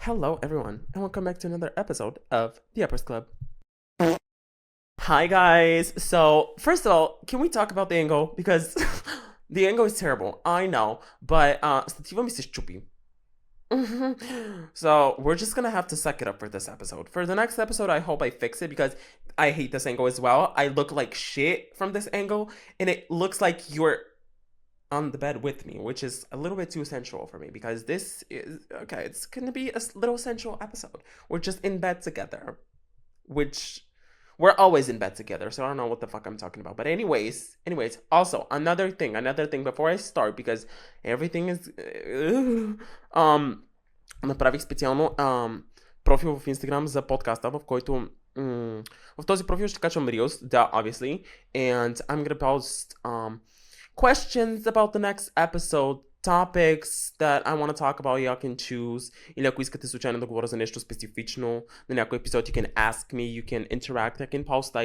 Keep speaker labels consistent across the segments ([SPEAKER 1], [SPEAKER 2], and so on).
[SPEAKER 1] Hello, everyone, and welcome back to another episode of the Yappers Club. Hi, guys. So, first of all, can we talk about the angle? Because the angle is terrible. I know, but Stativa mi se ščupi. So, we're just gonna have to suck it up for this episode. For the next episode, I hope I fix it because I hate this angle as well. I look like shit from this angle, and it looks like you're on the bed with me, which is a little bit too sensual for me because this is okay. It's gonna be a little sensual episode. We're just in bed together, which we're always in bed together, so I don't know what the fuck I'm talking about. But anyways. Also, another thing before I start because everything is направих специално профил в Instagram за подкаста, в който в този профил ще качвам Reels, да, obviously, and I'm gonna post questions about the next episode, topics that I want to talk about, y'all can choose. Или ако искате случайно да говоря за нещо специфично на някой епизод, you can ask me, you can interact, I can post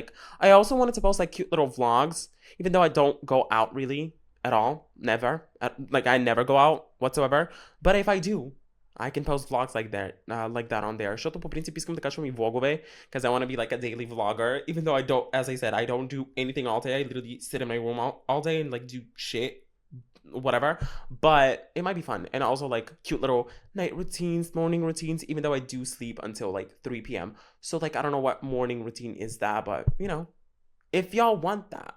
[SPEAKER 1] I also wanted to post cute little vlogs, even though I don't go out really at all, never, I never go out whatsoever, but if I do, I can post vlogs like that on there. Защото по принцип искам да качвам и влогове, because I want to be a daily vlogger, even though I don't, as I said, I don't do anything all day. I literally sit in my room all day and do shit, whatever. But it might be fun. And also cute little night routines, morning routines, even though I do sleep until 3 p.m. So I don't know what morning routine is that, but if y'all want that,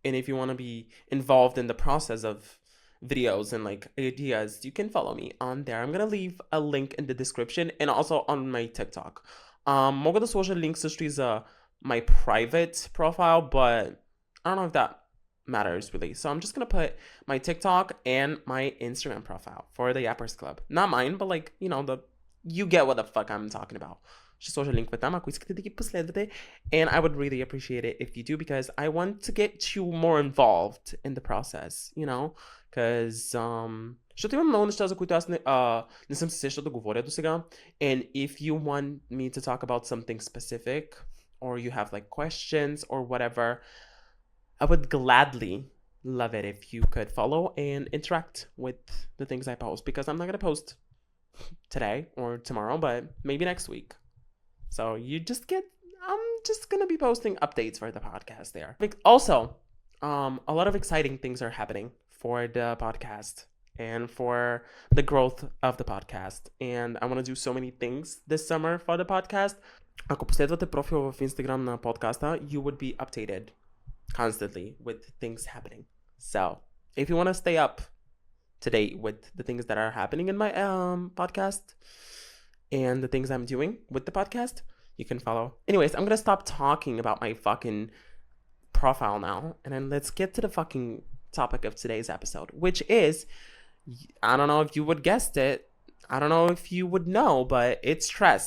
[SPEAKER 1] and if you want to be involved in the process of videos and ideas, you can follow me on there. I'm gonna leave a link in the description and also on my TikTok. Мога да сложа линк също и за my private profile, but I don't know if that matters really. So I'm just gonna put my TikTok and my Instagram profile for the Yappers Club. Not mine, but you get what the fuck I'm talking about. Ще сложа линк там, ако искате да ги последвате. And I would really appreciate it if you do, because I want to get you more involved in the process, Because, защото имам много неща, за които аз не съм се сещал да говоря до сега. And if you want me to talk about something specific, or you have questions or whatever, I would gladly love it if you could follow and interact with the things I post, because I'm not going to post today or tomorrow, but maybe next week. So I'm just going to be posting updates for the podcast there. Also, a lot of exciting things are happening for the podcast and for the growth of the podcast. And I want to do so many things this summer for the podcast. Ако последвате профил в Instagram на подкаста, you would be updated constantly with things happening. So, if you want to stay up to date with the things that are happening in my podcast and the things I'm doing with the podcast, you can follow. Anyways, I'm gonna stop talking about my fucking profile now, and then let's get to the fucking topic of today's episode, which is, I don't know if you would guessed it, I don't know if you would know, but it's stress.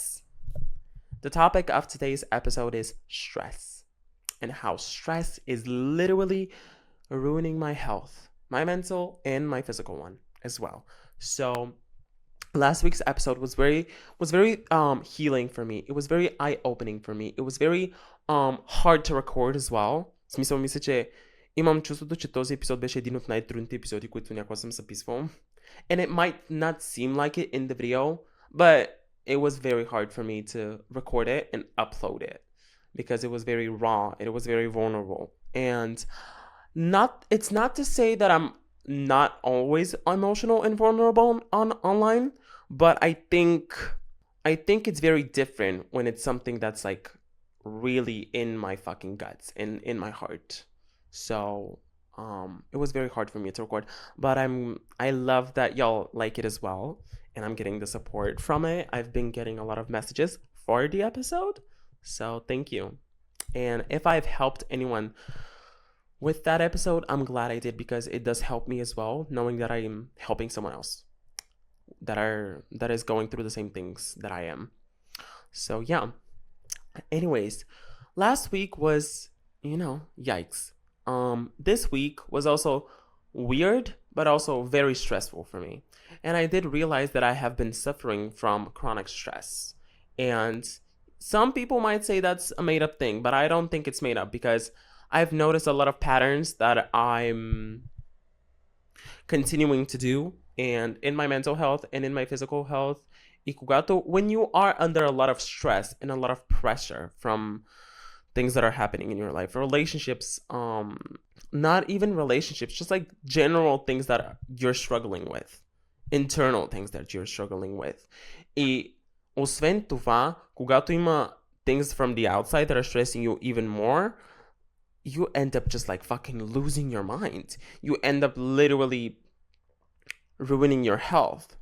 [SPEAKER 1] The topic of today's episode is stress, and how stress is literally ruining my health, my mental and my physical one as well. So last week's episode was very healing for me. It was very eye-opening for me. It was very hard to record as well. В смисъл, мисля, че имам чувството, че този епизод беше един от най-трудните епизоди, които някога съм записвал. And it might not seem like it in the video, but it was very hard for me to record it and upload it, because it was very raw and it was very vulnerable. And it's not to say that I'm not always emotional and vulnerable online, but I think it's very different when it's something that's really in my fucking guts and in my heart. So it was very hard for me to record, but I love that y'all like it as well, and I'm getting the support from it. I've been getting a lot of messages for the episode, so thank you. And if I've helped anyone with that episode, I'm glad I did, because it does help me as well, knowing that I am helping someone else that is going through the same things that I am. So yeah. Anyways, last week was, yikes. This week was also weird, but also very stressful for me. And I did realize that I have been suffering from chronic stress. And some people might say that's a made-up thing, but I don't think it's made up, because I've noticed a lot of patterns that I'm continuing to do, and in my mental health and in my physical health И когато, when you are under a lot of stress and a lot of pressure from things that are happening in your life, relationships, not even relationships, just like general things that you're struggling with, internal things that you're struggling with. И освен това, когато има things from the outside that are stressing you even more, you end up just like fucking losing your mind. You end up literally ruining your health.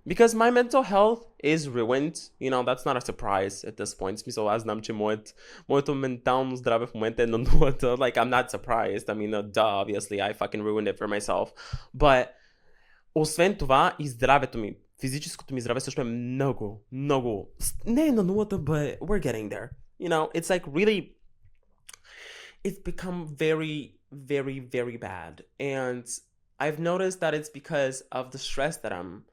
[SPEAKER 1] Because my mental health is ruined, you know, that's not a surprise at this point. Смисъл, аз знам, че моето ментално здраве в момента е на нулата. Like, I'm not surprised. I mean, duh, obviously, I fucking ruined it for myself. But, освен това, и здравето ми, физическото ми здраве също е много, не е на нулата, but we're getting there. You know, it's like really, it's become very, very, very bad. And I've noticed that it's because of the stress that I'm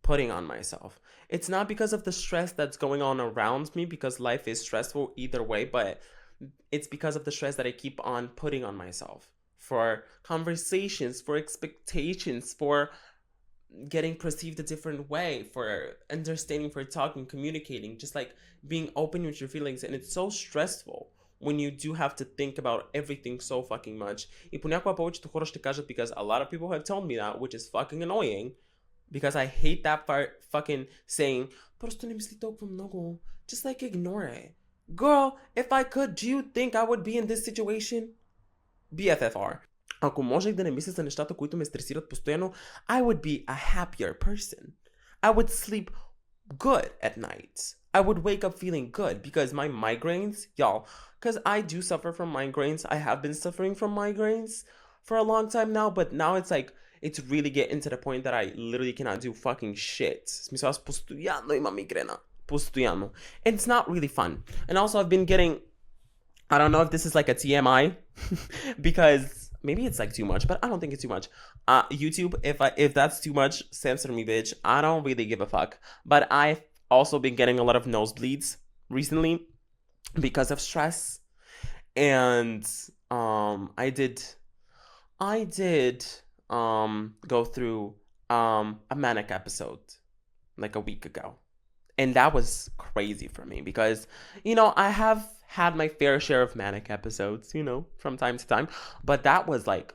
[SPEAKER 1] putting on myself. It's not because of the stress that's going on around me, because life is stressful either way, but it's because of the stress that I keep on putting on myself for conversations, for expectations, for getting perceived a different way, for understanding, for talking, communicating, just like being open with your feelings. And it's so stressful when you do have to think about everything so fucking much. И понякога повечето хора ще кажат, because a lot of people have told me that, which is fucking annoying, because I hate that fucking saying, просто не мисли толкова много. Just like ignore it. Girl, if I could, do you think I would be in this situation? BFFR. Ако можех да не мисля за нещата, които ме стресират постоянно, I would be a happier person. I would sleep good at night. I would wake up feeling good because my migraines, y'all, because I do suffer from migraines. I have been suffering from migraines for a long time now, but now it's like, it's really getting to the point that I literally cannot do fucking shit. Смисъл, аз постоянно имам мигрена. Постоянно. And it's not really fun. And also I've been getting, I don't know if this is like a TMI, because maybe it's like too much, but I don't think it's too much. YouTube, if that's too much, censor me, bitch. I don't really give a fuck. But I've also been getting a lot of nosebleeds recently because of stress. And I did go through a manic episode like a week ago. And that was crazy for me because, you know, I have had my fair share of manic episodes, you know, from time to time. But that was like,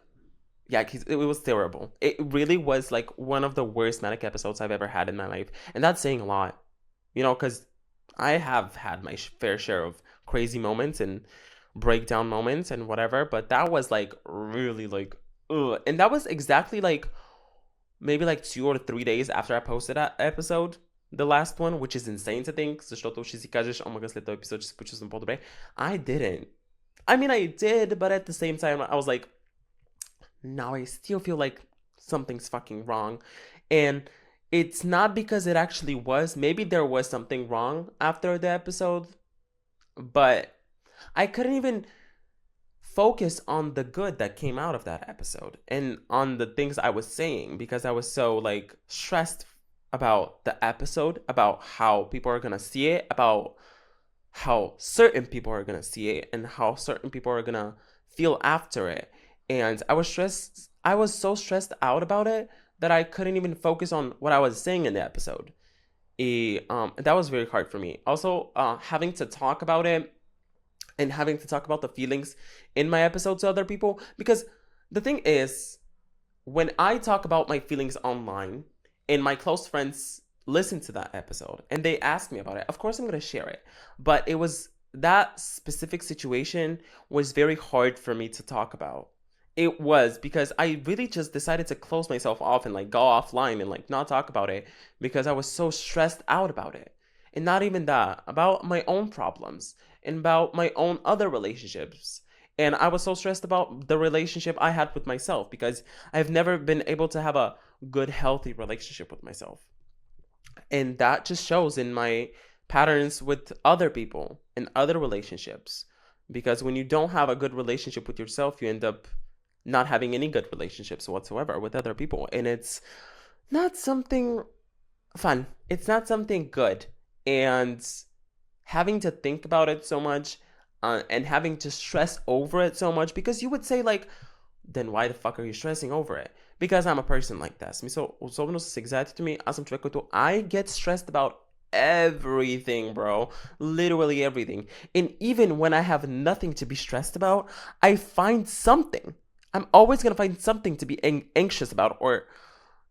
[SPEAKER 1] yeah, it was terrible. It really was like one of the worst manic episodes I've ever had in my life. And that's saying a lot, you know, because I have had my fair share of crazy moments and breakdown moments and whatever. But that was like really like, ugh. And that was exactly like maybe like 2 or 3 days after I posted that episode, the last one, which is insane to think, защото ще си кажеш, о мага, след този епизод ще се почувствам по-добре. I didn't. I mean, I did, but at the same time, I was like, no, I still feel like something's fucking wrong. And it's not because it actually was. Maybe there was something wrong after the episode, but I couldn't even focus on the good that came out of that episode and on the things I was saying because I was so like stressed about the episode, about how people are gonna see it, about how certain people are gonna see it and how certain people are gonna feel after it. And I was so stressed out about it that I couldn't even focus on what I was saying in the episode. That was very hard for me. Also, having to talk about it and having to talk about the feelings in my episode to other people, because the thing is, when I talk about my feelings online and my close friends listen to that episode and they ask me about it, of course I'm going to share it. But it was, that specific situation was very hard for me to talk about. It was because I really just decided to close myself off and like go offline and like not talk about it because I was so stressed out about it. And not even that, about my own problems and about my own other relationships. And I was so stressed about the relationship I had with myself because I've never been able to have a good, healthy relationship with myself. And that just shows in my patterns with other people and other relationships. Because when you don't have a good relationship with yourself, you end up not having any good relationships whatsoever with other people. And it's not something fun. It's not something good. And having to think about it so much and having to stress over it so much, because you would say like, then why the fuck are you stressing over it? Because I'm a person like that. So, особено с anxiety to me, аз съм човек, който I get stressed about everything, bro. Literally everything. And even when I have nothing to be stressed about, I find something. I'm always gonna find something to be anxious about or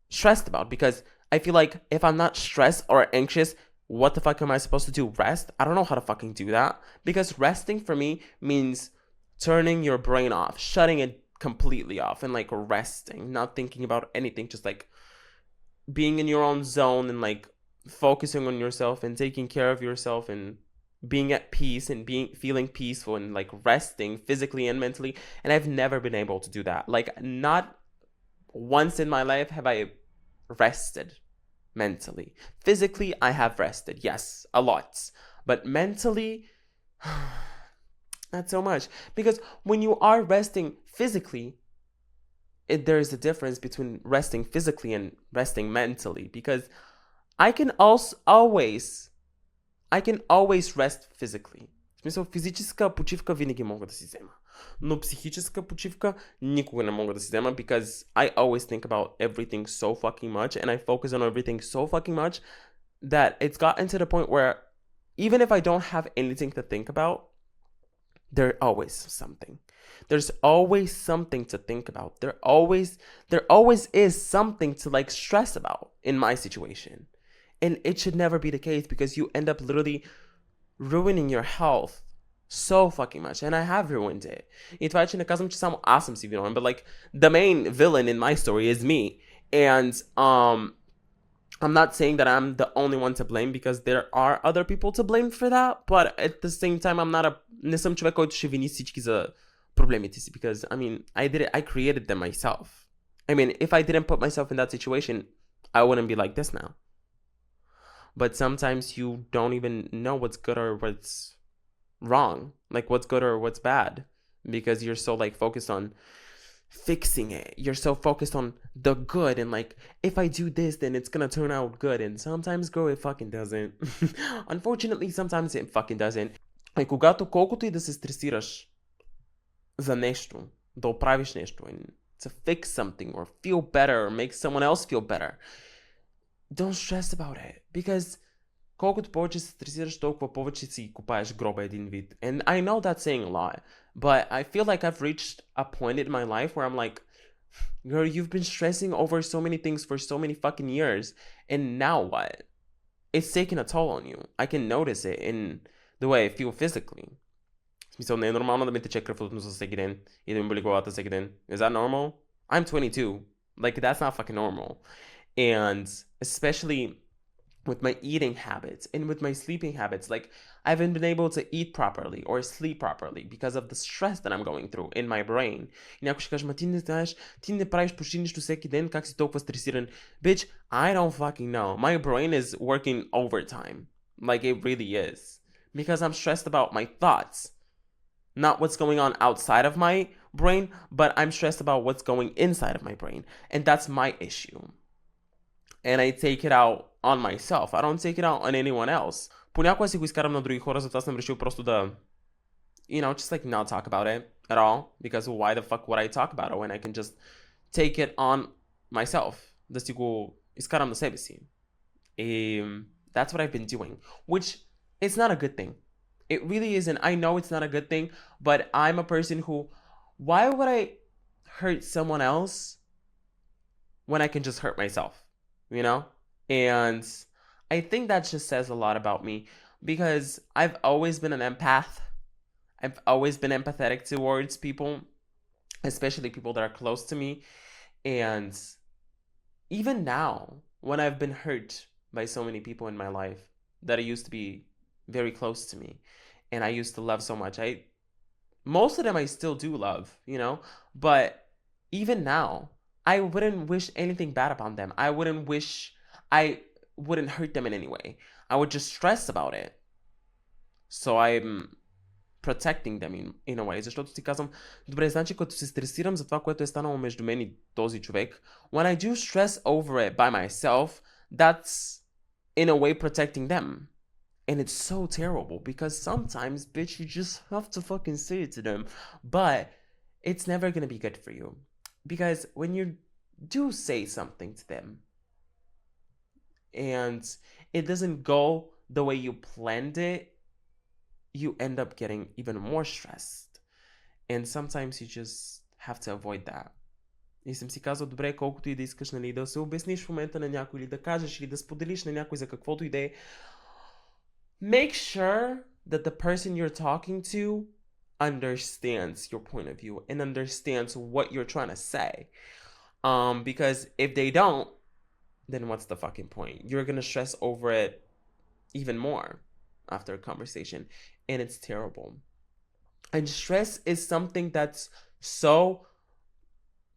[SPEAKER 1] stressed about, because I feel like if I'm not stressed or anxious, what the fuck am I supposed to do? Rest? I don't know how to fucking do that, because resting for me means turning your brain off, shutting it completely off, and like resting, not thinking about anything, just like being in your own zone and like focusing on yourself and taking care of yourself and being at peace and being feeling peaceful and like resting physically and mentally. And I've never been able to do that. Like, not once in my life have I rested mentally. Physically, I have rested, yes, a lot. But mentally, not so much. Because when you are resting physically, there is a difference between resting physically and resting mentally. Because I can also I can always rest physically. В смисъл, физическа почивка винаги мога да си взема. Но психическа почивка никога не мога да си взема, because I always think about everything so fucking much and I focus on everything so fucking much that it's gotten to the point where even if I don't have anything to think about, there's always something. There's always something to think about. There always is something to like stress about in my situation. And it should never be the case, because you end up literally ruining your health so fucking much. And I have ruined it. И това е, че не казвам, че само аз съм си виновен, but like the main villain in my story is me. And I'm not saying that I'm the only one to blame, because there are other people to blame for that, but at the same time не съм човек, който ще вини всички за проблемите си, because I mean, I created them myself. I mean, if I didn't put myself in that situation, I wouldn't be like this now. But sometimes you don't even know what's good or what's wrong, like what's good or what's bad, because you're so like focused on fixing it. You're so focused on the good and like, if I do this, then it's gonna turn out good. And sometimes, girl, it fucking doesn't. Unfortunately, sometimes it fucking doesn't. И когато колкото и да се стресираш за нещо, да оправиш нещо, and to fix something or feel better or make someone else feel better, don't stress about it, because колкото повече се стресираш, толкова повече си копаеш гроба един вид. And I know that's saying a lot, but I feel like I've reached a point in my life where I'm like, girl, you've been stressing over so many things for so many fucking years, and now what? It's taking a toll on you. I can notice it in the way I feel physically. В смисъл, не е нормално да ми тече кръв от носа всеки ден и да ми боли главата всеки ден. Is that normal? I'm 22. Like, that's not fucking normal. And especially with my eating habits and with my sleeping habits, like, I haven't been able to eat properly or sleep properly because of the stress that I'm going through in my brain. И някой ще каже, ма ти не знаеш, ти не правиш почти нищо всеки ден, как си толкова стресиран? Bitch, I don't fucking know. My brain is working overtime. Like, it really is. Because I'm stressed about my thoughts. Not what's going on outside of my brain, but I'm stressed about what's going inside of my brain. And that's my issue. And I take it out on myself. I don't take it out on anyone else. Понякога си го изкарам на други хора, затова съм решил просто да, you know, just like not talk about it at all. Because why the fuck would I talk about it when I can just take it on myself? Да си го изкарам на себе си. That's what I've been doing. Which is not a good thing. It really isn't. I know it's not a good thing, but I'm a person who, why would I hurt someone else when I can just hurt myself? You know? And I think that just says a lot about me, because I've always been an empath. I've always been empathetic towards people, especially people that are close to me. And even now, when I've been hurt by so many people in my life that used to be very close to me and I used to love so much, most of them I still do love, you know? But even now, I wouldn't wish anything bad upon them. I wouldn't hurt them in any way. I would just stress about it. So I'm protecting them in a way. Защото си казвам, добре, значи като се стресирам за това, което е станало между мен и този човек, when I do stress over it by myself, that's in a way protecting them. And it's so terrible, because sometimes, bitch, you just have to fucking say it to them. But it's never gonna be good for you. Because when you do say something to them and it doesn't go the way you planned it, you end up getting even more stressed. And sometimes you just have to avoid that. И съм си казал, добре, колкото и да искаш, нали, да се обясниш в момента на някой, или да кажеш, или да споделиш на някой за каквото и да е, make sure that the person you're talking to understands your point of view and understands what you're trying to say. Because if they don't, then what's the fucking point? You're gonna stress over it even more after a conversation, and it's terrible. And stress is something that's so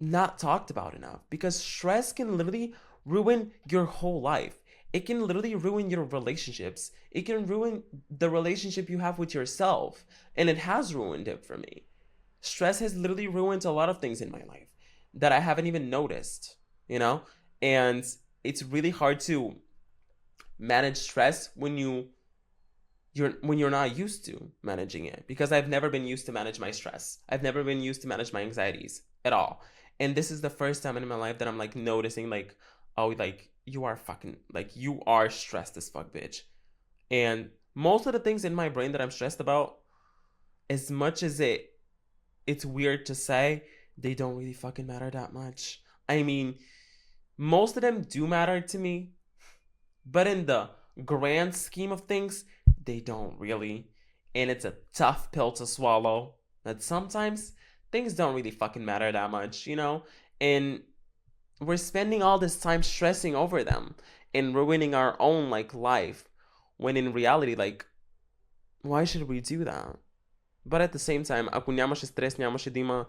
[SPEAKER 1] not talked about enough, because stress can literally ruin your whole life. It can literally ruin your relationships. It can ruin the relationship you have with yourself, and it has ruined it for me. Stress has literally ruined a lot of things in my life that I haven't even noticed, you know? And it's really hard to manage stress when you're not used to managing it, because I've never been used to manage my stress. I've never been used to manage my anxieties at all. And this is the first time in my life that I'm like noticing, like, oh, like, you are fucking, like, you are stressed as fuck, bitch. And most of the things in my brain that I'm stressed about, as much as it's weird to say, they don't really fucking matter that much. I mean, most of them do matter to me, but in the grand scheme of things, they don't really. And it's a tough pill to swallow, that sometimes things don't really fucking matter that much, you know? And we're spending all this time stressing over them and ruining our own, like, life, when in reality, like, why should we do that? But at the same time, ако нямаше стрес, нямаше да има...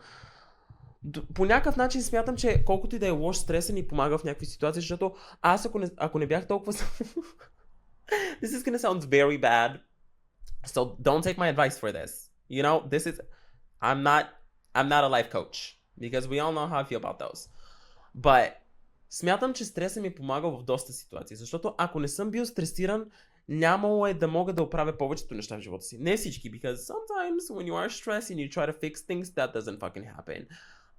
[SPEAKER 1] По някакъв начин смятам, че колкото и да е лош, стреса ни помага в някакви ситуации, защото аз ако не бях толкова... This is gonna sound very bad, so don't take my advice for this. You know, this is... I'm not a life coach, because we all know how I feel about those. But смятам, че стреса ми помага в доста ситуации, защото ако не съм бил стресиран, нямало е да мога да оправя повечето неща в живота си. Не всички, because sometimes when you are stressed and you try to fix things, that doesn't fucking happen.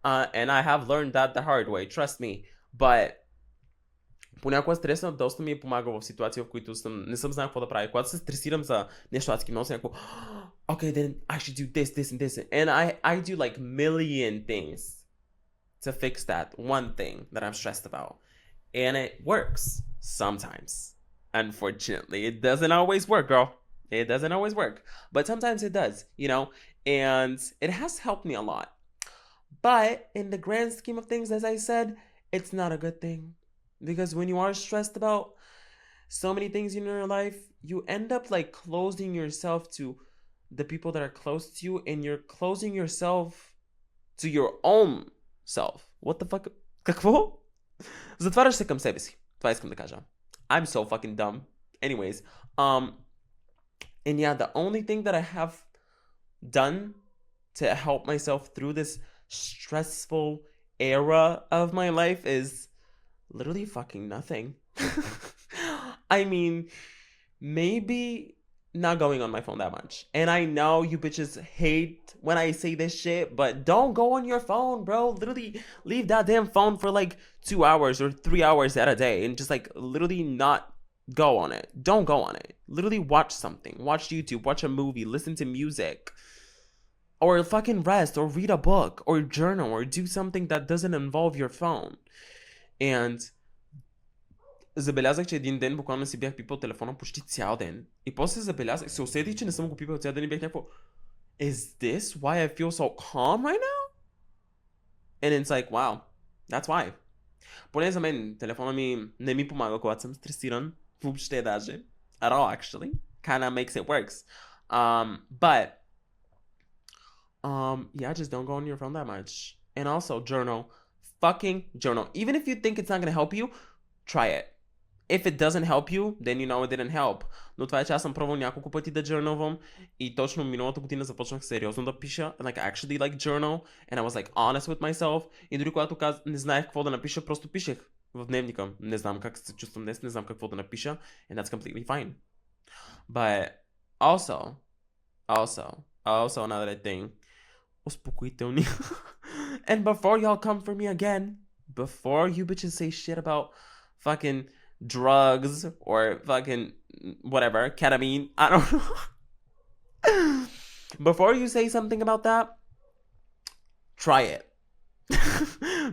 [SPEAKER 1] And I have learned that the hard way, trust me. But понякога стреса доста ми е помагал в ситуации, в които не съм знал какво да правя. Когато се стресирам за нещо, адски много съм някакво, okay, then I should do this, this, and this. And I do like million things to fix that one thing that I'm stressed about. And it works sometimes. Unfortunately, it doesn't always work, girl. It doesn't always work. But sometimes it does, you know? And it has helped me a lot. But in the grand scheme of things, as I said, it's not a good thing. Because when you are stressed about so many things in your life, you end up like closing yourself to the people that are close to you, and you're closing yourself to your own self. What the fuck? Какво? Затваряш се към себе си. Това искам да кажа. I'm so fucking dumb. Anyways, and yeah, the only thing that I have done to help myself through this stressful era of my life is literally fucking nothing. I mean, maybe not going on my phone that much. And I know you bitches hate when I say this shit, but don't go on your phone, bro. Literally leave that damn phone for like 2 hours or 3 hours at a day, and just like literally not go on it. Don't go on it. Literally watch something. Watch YouTube, watch a movie, listen to music. Or fucking rest, or read a book, or journal, or do something that doesn't involve your phone. And забелязах, че един ден буквално си бях пипал телефона почти цял ден. И после се усетих, че не съм го пипал цял ден и бях някакво, is this why I feel so calm right now? And it's like, wow, that's why. Поне за мен телефона ми не ми помага, когато съм стресиран. Въобще даже. At all, actually. Kinda makes it works. But yeah, just don't go on your phone that much. And also, journal. Fucking journal. Even if you think it's not gonna help you, try it. If it doesn't help you, then you know it didn't help. Но това е, че аз съм пробвал няколко пъти да journalвам и точно миналата година започнах сериозно да пиша. And like actually like journal. And I was like honest with myself. И дори когато не знаех какво да напиша, просто пишех в дневника. Не знам как се чувствам днес, не знам какво да напиша. And that's completely fine. But also another thing. Успокоителни. And before y'all come for me again, before you bitches say shit about fucking drugs or fucking whatever, ketamine. I don't know. Before you say something about that, try it.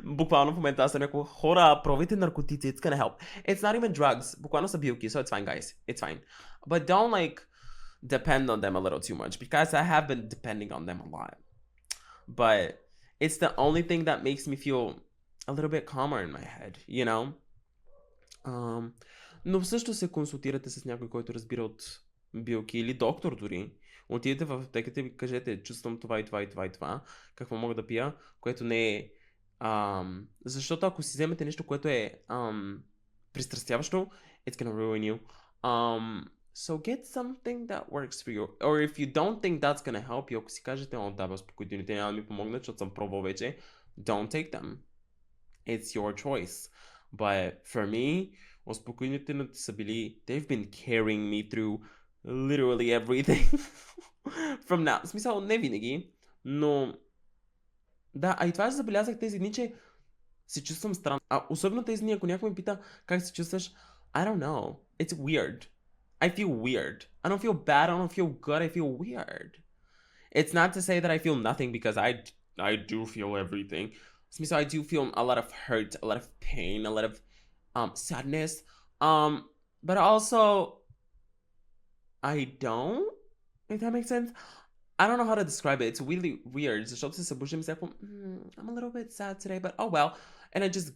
[SPEAKER 1] Буквално в момента аз съм някакво хора, пробвайте наркотици, it's gonna help. It's not even drugs. Буквално са билки, so it's fine, guys. It's fine. But don't like depend on them a little too much because I have been depending on them a lot. But it's the only thing that makes me feel a little bit calmer in my head, you know? Но също се консултирате с някой, който разбира от билки или доктор дори. Отидете в аптеката и ви кажете, чувствам това и това и това и това, какво мога да пия, което не е... защото ако си вземете нещо, което е пристрастяващо, it's gonna ruin you. So get something that works for you. Or if you don't think that's gonna help you, ако си кажете, да, успокоителните няма да ми помогнат, защото съм пробвал вече, don't take them. It's your choice. But for me, успокоителните са били, they've been carrying me through literally everything from now. В смисъл, не винаги, но да, а и това ще забелязах тези дни, че се чувствам странно. Особено тези дни, ако някой ме пита как се чувстваш, I don't know. It's weird. I feel weird. I don't feel bad, I don't feel good, I feel weird. It's not to say that I feel nothing because I do feel everything. В смисъл, I do feel a lot of hurt, a lot of pain, a lot of sadness. But also I don't, if that makes sense. I don't know how to describe it. It's really weird. Защото се събуждам и се I'm a little bit sad today, but oh well. And I just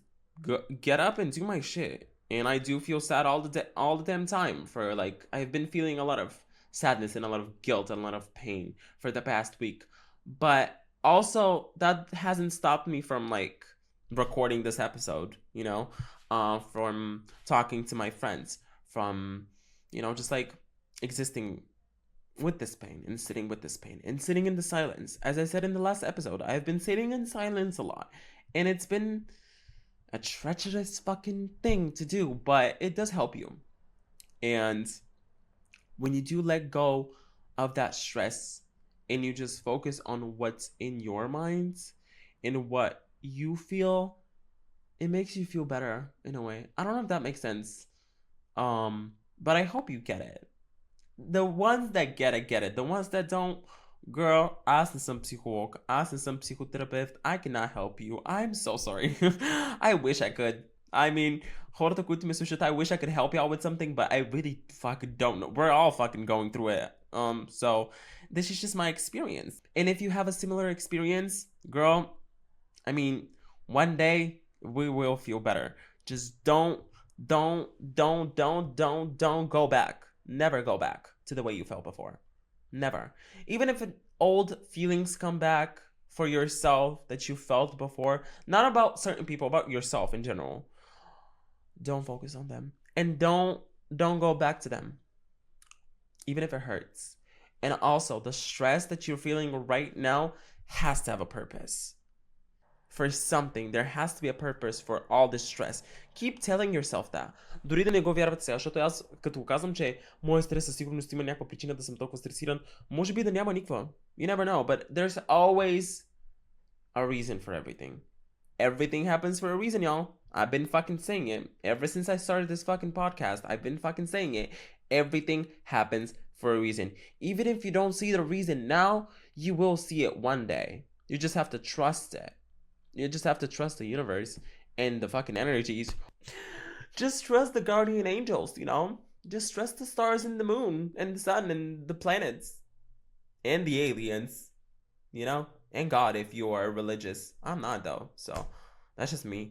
[SPEAKER 1] get up and do my shit. And I do feel sad all the damn time. For like, I've been feeling a lot of sadness and a lot of guilt and a lot of pain for the past week. But also, that hasn't stopped me from like recording this episode, you know, from talking to my friends, from, you know, just like existing with this pain and sitting with this pain and sitting in the silence. As I said in the last episode, I've been sitting in silence a lot, and it's been a treacherous fucking thing to do, but it does help you. And when you do let go of that stress and you just focus on what's in your mind and what you feel, it makes you feel better in a way. I don't know if that makes sense, but I hope you get it. The ones that get it, get it. The ones that don't, girl, аз не съм психолог, аз не съм психотерапевт, I cannot help you. I'm so sorry. I wish I could. I mean, хората, които ме слушат, I wish I could help you out with something, but I really fucking don't know. We're all fucking going through it. So this is just my experience. And if you have a similar experience, girl, I mean, one day we will feel better. Just don't go back. Never go back to the way you felt before. Never. Even if old feelings come back for yourself that you felt before, not about certain people, about yourself in general, don't focus on them. And don't go back to them. Even if it hurts. And also, the stress that you're feeling right now has to have a purpose. For something, there has to be a purpose for all this stress. Keep telling yourself that. Дори да не го вярвате сега, защото аз като казвам, че моят стрес със сигурност има някаква причина да съм толкова стресиран, може би да няма никаква. You never know, but there's always a reason for everything. Everything happens for a reason, y'all. I've been fucking saying it. Ever since I started this fucking podcast, I've been fucking saying it. Everything happens for a reason. Even if you don't see the reason now, you will see it one day. You just have to trust it. You just have to trust the universe and the fucking energies. Just trust the guardian angels, you know? Just trust the stars and the moon and the sun and the planets and the aliens, you know? And God if you are religious. I'm not though, so that's just me.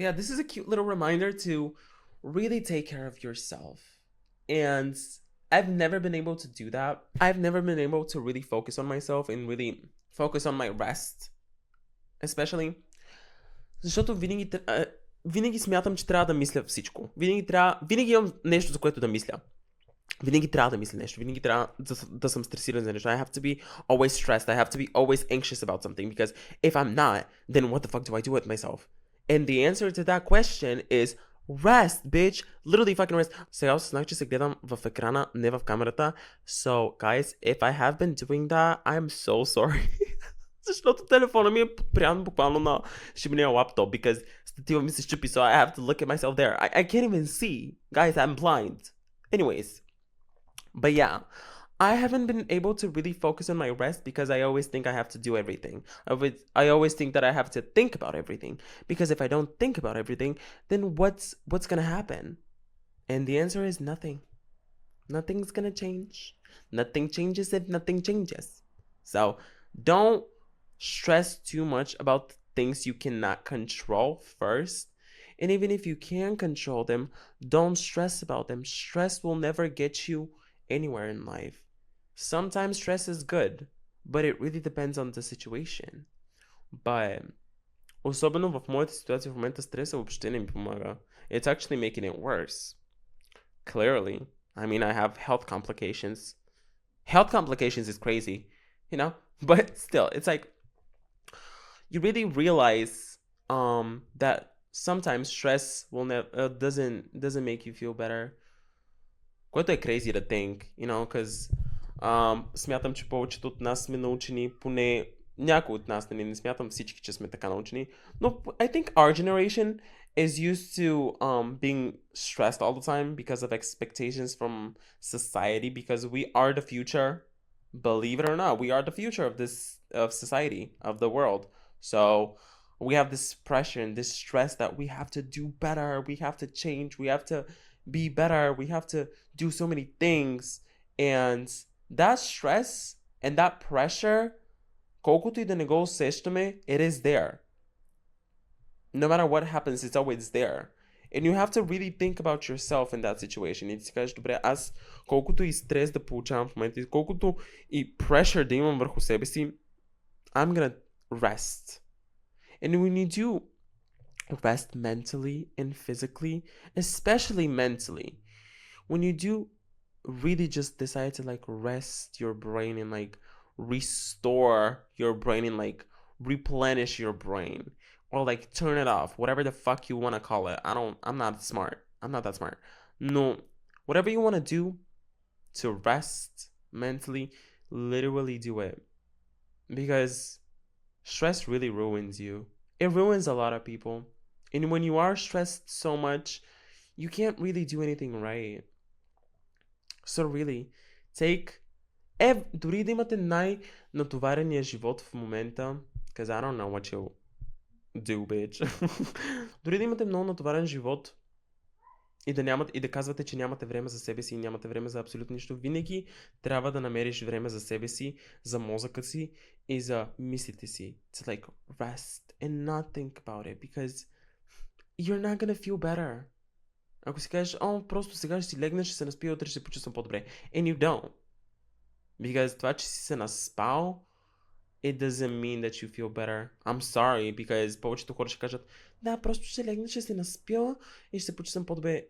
[SPEAKER 1] Yeah, this is a cute little reminder to really take care of yourself. And I've never been able to do that. I've never been able to really focus on myself and really focus on my rest. Especially защото винаги смятам, че трябва да мисля всичко. Винаги имам нещо, за което да мисля. Винаги трябва да мисля нещо. Винаги трябва да съм стресиран за нещо. I have to be always stressed. I have to be always anxious about something. Because if I'm not, then what the fuck do I do with myself? And the answer to that question is rest, bitch. Literally fucking rest. Сега осъзнах, че се гледам в екрана, не в камерата. So, guys, if I have been doing that, I'm so sorry. Защото телефона ми е подпрян буквално на шибения лаптоп, because статива ми се щупи, so I have to look at myself there. I can't even see. Guys, I'm blind. Anyways, but yeah, I haven't been able to really focus on my rest because I always think I have to do everything. I always think that I have to think about everything, because if I don't think about everything, then what's gonna happen? And the answer is nothing. Nothing's gonna change. Nothing changes if nothing changes. So don't stress too much about things you cannot control first. And even if you can control them, don't stress about them. Stress will never get you anywhere in life. Sometimes stress is good, but it really depends on the situation. But особено в моята ситуация в момента стреса въобще не ми помага. It's actually making it worse. Clearly. I mean, I have health complications. Health complications is crazy, you know? But still, it's like you really realize that sometimes stress will doesn't make you feel better. Което е crazy to think, you know, because смятам, че повечето от нас сме научени, поне някои от нас, не смятам всички, че сме така научени, но I think our generation is used to being stressed all the time because of expectations from society, because we are the future. Believe it or not, we are the future of society, of the world. So we have this pressure and this stress that we have to do better, we have to change, we have to be better, we have to do so many things. And that stress and that pressure, колкото и да не го усещаме, it is there. No matter what happens, it's always there. And you have to really think about yourself in that situation. И ти си кажеш, добре, аз колкото и стрес да получавам в момента, колкото и pressure да имам върху себе си, I'm gonna rest. And when you do rest mentally and physically, especially mentally, when you do really just decide to like rest your brain and like restore your brain and like replenish your brain, or like turn it off, whatever the fuck you want to call it. I'm not smart. I'm not that smart. No, whatever you want to do to rest mentally, literally do it. Because stress really ruins you. It ruins a lot of people. And when you are stressed so much, you can't really do anything right. So really, дори да имате най-натоварения живот в момента, because I don't know what you'll do, bitch. Дори да имате много натоварен живот и да казвате, че нямате време за себе си и нямате време за абсолютно нищо, винаги трябва да намериш време за себе си, за мозъка си и за мислите си. To like rest and not think about it, because you're not gonna feel better. Ако си кажеш, просто сега ще си легнеш, ще се наспи, утре ще се почувствам по-добре. And you don't. Because това, че си се наспал, it doesn't mean that you feel better. I'm sorry, because повечето хора ще кажат, да, просто ще легна, ще се наспя и ще се почувствам по-добре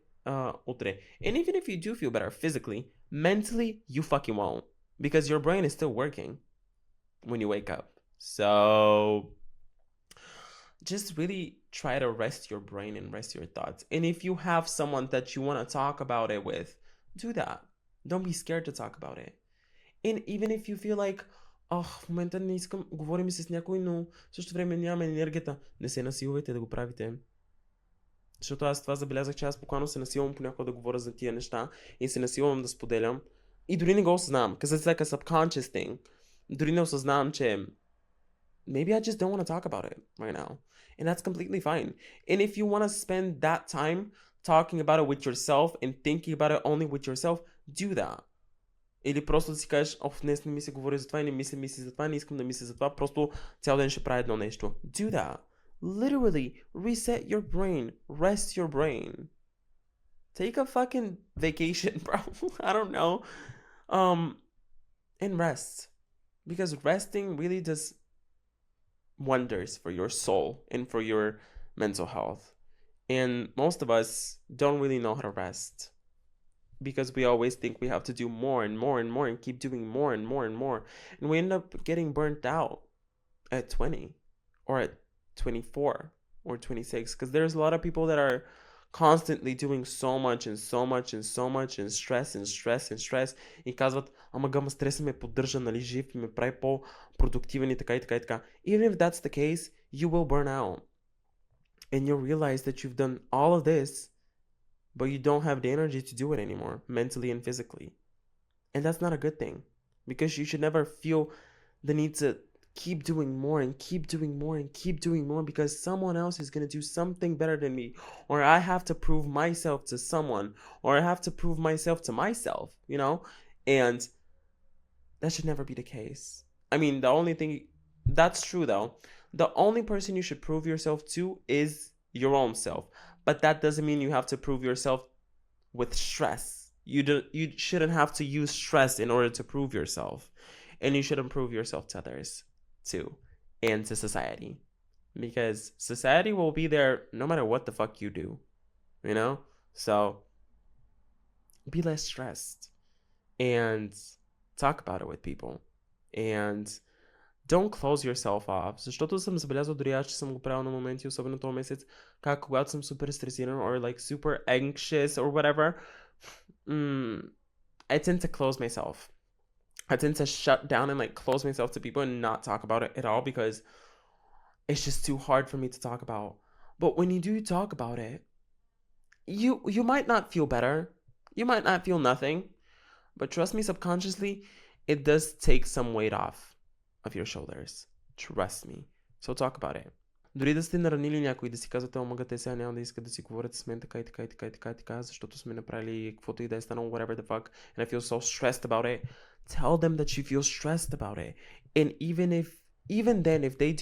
[SPEAKER 1] утре. And even if you do feel better physically, mentally, you fucking won't. Because your brain is still working when you wake up. So just really try to rest your brain and rest your thoughts. And if you have someone that you want to talk about it with, do that. Don't be scared to talk about it. And even if you feel like, в момента не искам, говорим с някой, но в същото време нямам енергията, не се насилвайте да го правите. Защото аз това забелязах, че аз буквално се насилвам понякога да говоря за тия неща и се насилвам да споделям. И дори не го осъзнавам, because it's like a subconscious thing. Дори не осъзнавам, че maybe I just don't want to talk about it right now. And that's completely fine. And if you want to spend that time talking about it with yourself and thinking about it only with yourself, do that. Или просто да си кажеш, днес не ми се говори за това и не мисля за това, не искам да мисля за това, просто цял ден ще правя едно нещо. Do that. Literally, reset your brain. Rest your brain. Take a fucking vacation, bro. I don't know. And rest. Because resting really does wonders for your soul and for your mental health. And most of us don't really know how to rest. Because we always think we have to do more and more and more and keep doing more and more and more. And we end up getting burnt out at 20 or at 24 or 26. Because there's a lot of people that are constantly doing so much and so much and so much and stress and stress and stress и казват, ама гама стреса ме поддържа, нали, жив и ме прави по-продуктивен и така и така и така. Even if that's the case, you will burn out. And you'll realize that you've done all of this, but you don't have the energy to do it anymore, mentally and physically. And that's not a good thing, because you should never feel the need to keep doing more and keep doing more and keep doing more because someone else is going to do something better than me, or I have to prove myself to someone, or I have to prove myself to myself, you know? And that should never be the case. I mean, the only thing that's true though. The only person you should prove yourself to is your own self. But that doesn't mean you have to prove yourself with stress. You shouldn't have to use stress in order to prove yourself. And you shouldn't prove yourself to others too, and to society. Because society will be there no matter what the fuck you do. You know? So be less stressed. And talk about it with people. And don't close yourself off. Защото съм забелязал дори аз, че съм го правил на моменти, особено този месец, как когато съм супер стресиран or like super anxious or whatever, I tend to close myself. I tend to shut down and like close myself to people and not talk about it at all because it's just too hard for me to talk about. But when you do talk about it, you might not feel better. You might not feel nothing. But trust me, subconsciously, it does take some weight off of your shoulders. Trust me. So talk about it. Дори да сте наранили някой, да си казвате, омага, те сега няма да искат да си говорят с мен така и така и така и така и така, защото сме направили каквото и да е станало, whatever the fuck, and I feel so stressed about it. Tell them that you feel stressed about it. And even then, if they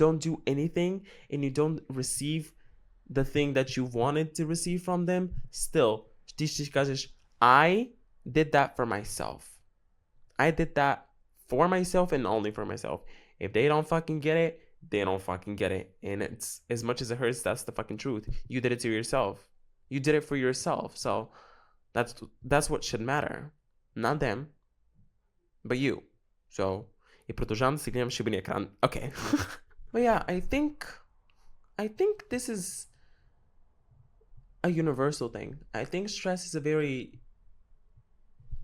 [SPEAKER 1] don't do anything and you don't receive the thing that you wanted to receive from them, still, ти ще кажеш, I did that for myself. I did that for myself and only for myself. If they don't fucking get it, they don't fucking get it. And it's, as much as it hurts, that's the fucking truth. You did it to yourself. You did it for yourself. So that's what should matter. Not them, but you. So, и продължавам да си гледам шибения екран. Okay. But yeah, I think this is a universal thing. I think stress is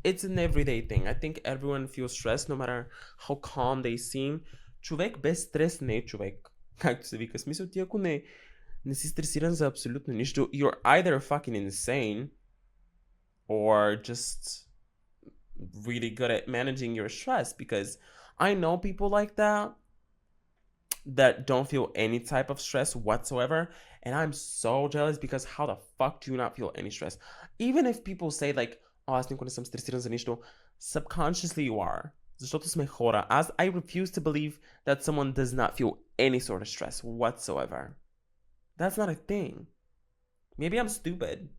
[SPEAKER 1] it's an everyday thing. I think everyone feels stressed no matter how calm they seem. Човек без стрес не е човек. Както се вика. Смисъл, ти ако не си стресиран за абсолютно нищо, you're either fucking insane or just really good at managing your stress, because I know people like that don't feel any type of stress whatsoever, and I'm so jealous because how the fuck do you not feel any stress? Even if people say like, oh, аз никога не съм стресиран за нищо, subconsciously you are. Защото сме хора. I refuse to believe that someone does not feel any sort of stress whatsoever. That's not a thing. Maybe I'm stupid.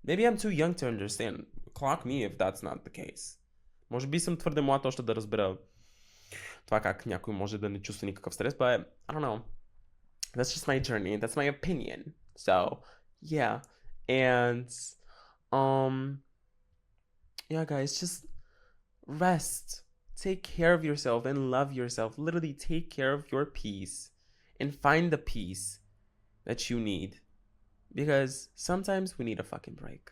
[SPEAKER 1] Maybe I'm too young to understand. Clock me if that's not the case. Може би съм твърде млад още да разбера това как някой може да не чувства никакъв стрес, but I don't know. That's just my journey. That's my opinion. So, yeah. And, yeah, guys, just rest. Take care of yourself and love yourself. Literally take care of your peace and find the peace that you need. Because sometimes we need a fucking break.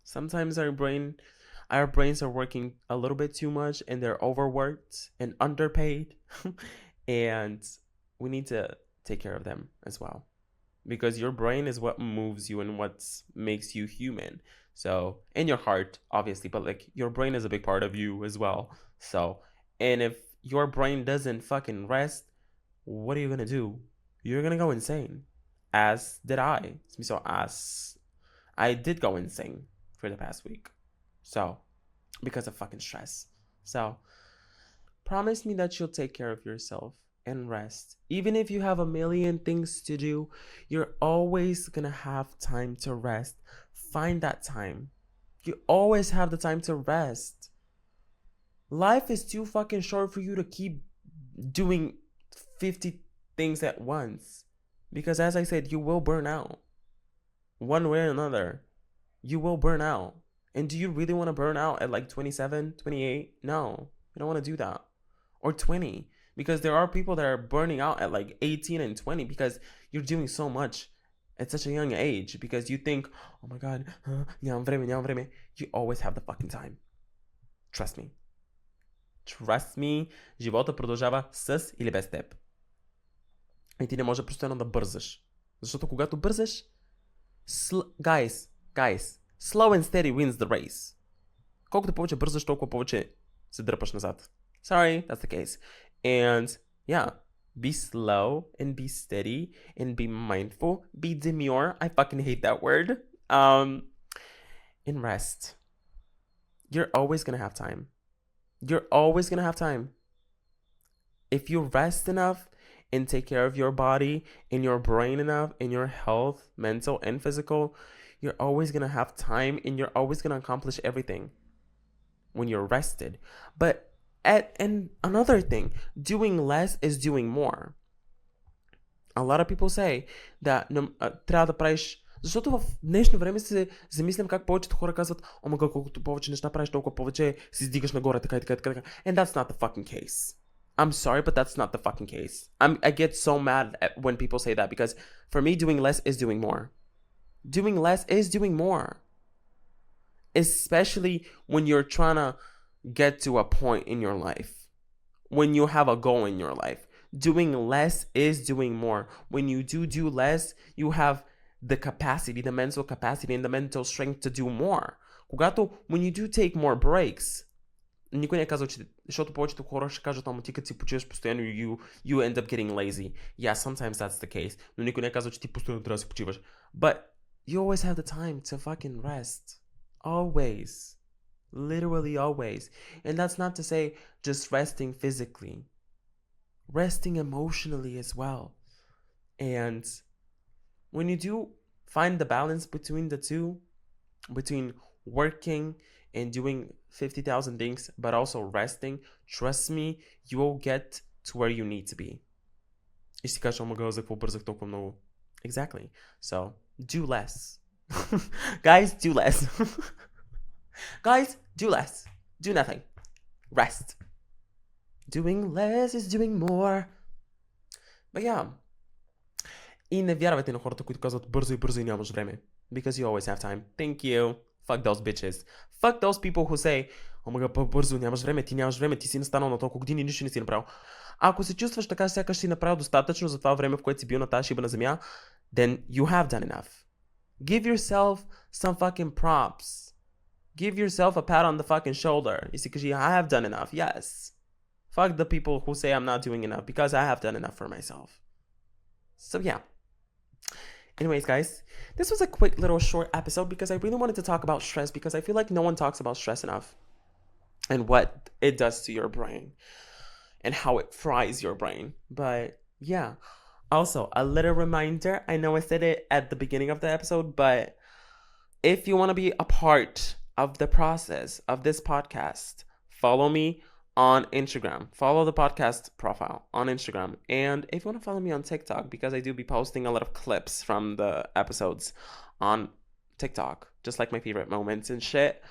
[SPEAKER 1] Sometimes our brains are working a little bit too much and they're overworked and underpaid. And we need to take care of them as well. Because your brain is what moves you and what makes you human. So, and your heart, obviously, but like your brain is a big part of you as well. So, and if your brain doesn't fucking rest, what are you gonna do? You're gonna go insane. As did I. So, as I did go insane for the past week. So, because of fucking stress. So, promise me that you'll take care of yourself and rest. Even if you have a million things to do, you're always gonna have time to rest. Find that time. You always have the time to rest. Life is too fucking short for you to keep doing 50 things at once. Because as I said, you will burn out. One way or another. You will burn out. And do you really want to burn out at like 27, 28? No. You don't want to do that. Or 20. Because there are people that are burning out at like 18 and 20 because you're doing so much at such a young age because you think, oh my god, нямам време. You always have the fucking time. Trust me. Trust me, живота продължава с или без теб. И ти не може постоянно да бързаш. Защото когато бързаш, guys, slow and steady wins the race. Колкото повече бързаш, толкова повече се дърпаш назад. Sorry, that's the case. And yeah, be slow and be steady and be mindful. Be demure. I fucking hate that word. And rest. You're always gonna have time. You're always gonna have time. If you rest enough and take care of your body and your brain enough and your health, mental and physical, you're always gonna have time and you're always gonna accomplish everything when you're rested. But and another thing, doing less is doing more. A lot of people say that трябва да правиш. Защото в днешно време се замислям как повечето хора казват, о мага, колкото повече неща правиш, толкова повече си издигаш нагоре, така. And that's not the fucking case. I'm sorry, but that's not the fucking case. I get so mad when people say that because for me, doing less is doing more. Doing less is doing more. Especially when you're trying to get to a point in your life. When you have a goal in your life. Doing less is doing more. When you do less, you have the capacity, the mental capacity and the mental strength to do more. When you do take more breaks, никой не е казал, че, защото повечето хора ще кажат, ама ти като си почиваш постоянно, you end up getting lazy. Yeah, sometimes that's the case. Но никой не е казал, че ти постоянно трябва да си почиваш. But you always have the time to fucking rest. Always. Literally always. And that's not to say just resting physically. Resting emotionally as well. And when you do find the balance between the two, between working and doing 50,000 things, but also resting, trust me, you will get to where you need to be. И си кажеш, ама за какво бързах толкова много? Exactly. So, do less. Guys, do less. Guys, do less. Do nothing. Rest. Doing less is doing more. But yeah. И не вярвайте на хората, които казват бързо и нямаш време. Because you always have time. Thank you. Fuck those bitches. Fuck those people who say, омага, бързо, нямаш време, ти си настанал на толкова години, нищо не си направил. Ако се чувстваш така, сякаш си направил достатъчно за това време, в което си бил на тази шиба на земя, then you have done enough. Give yourself some fucking props. Give yourself a pat on the fucking shoulder. И си кажи, I have done enough, yes. Fuck the people who say I'm not doing enough, because I have done enough for myself. So yeah. Anyways, guys, this was a quick little short episode because I really wanted to talk about stress because I feel like no one talks about stress enough and what it does to your brain and how it fries your brain. But yeah, also a little reminder, I know I said it at the beginning of the episode, but if you want to be a part of the process of this podcast, follow me on Instagram. Follow the podcast profile on Instagram. And if you want to follow me on TikTok, because I do be posting a lot of clips from the episodes on TikTok, just like my favorite moments and shit,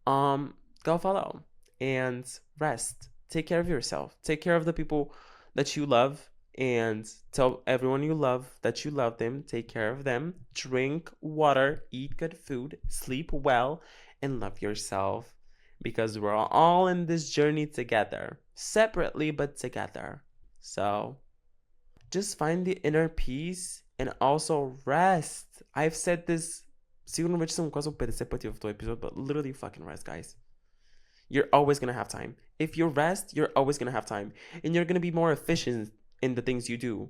[SPEAKER 1] go follow and rest. Take care of yourself. Take care of the people that you love and tell everyone you love that you love them. Take care of them. Drink water, eat good food, sleep well, and love yourself. Because we're all in this journey together. Separately, but together. So, just find the inner peace and also rest. I've said this, сигурно вече съм казал 50 пъти в този епизод, but literally fucking rest, guys. You're always gonna have time. If you rest, you're always gonna have time. And you're gonna be more efficient in the things you do.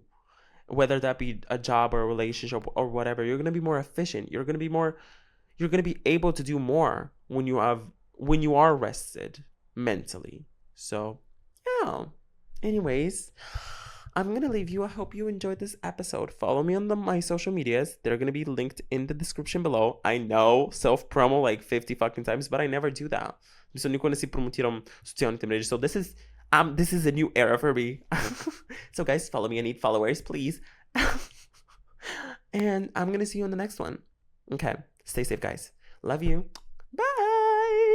[SPEAKER 1] Whether that be a job or a relationship or whatever, you're gonna be more efficient. You're gonna be able to do more when you are rested mentally. So, yeah. Anyways, I'm going to leave you. I hope you enjoyed this episode. Follow me on my social medias. They're going to be linked in the description below. I know, self-promo like 50 fucking times, but I never do that. So, никога не си промотирам социалните мрежи. So, this is a new era for me. So, guys, follow me. I need followers, please. And I'm going to see you in the next one. Okay. Stay safe, guys. Love you.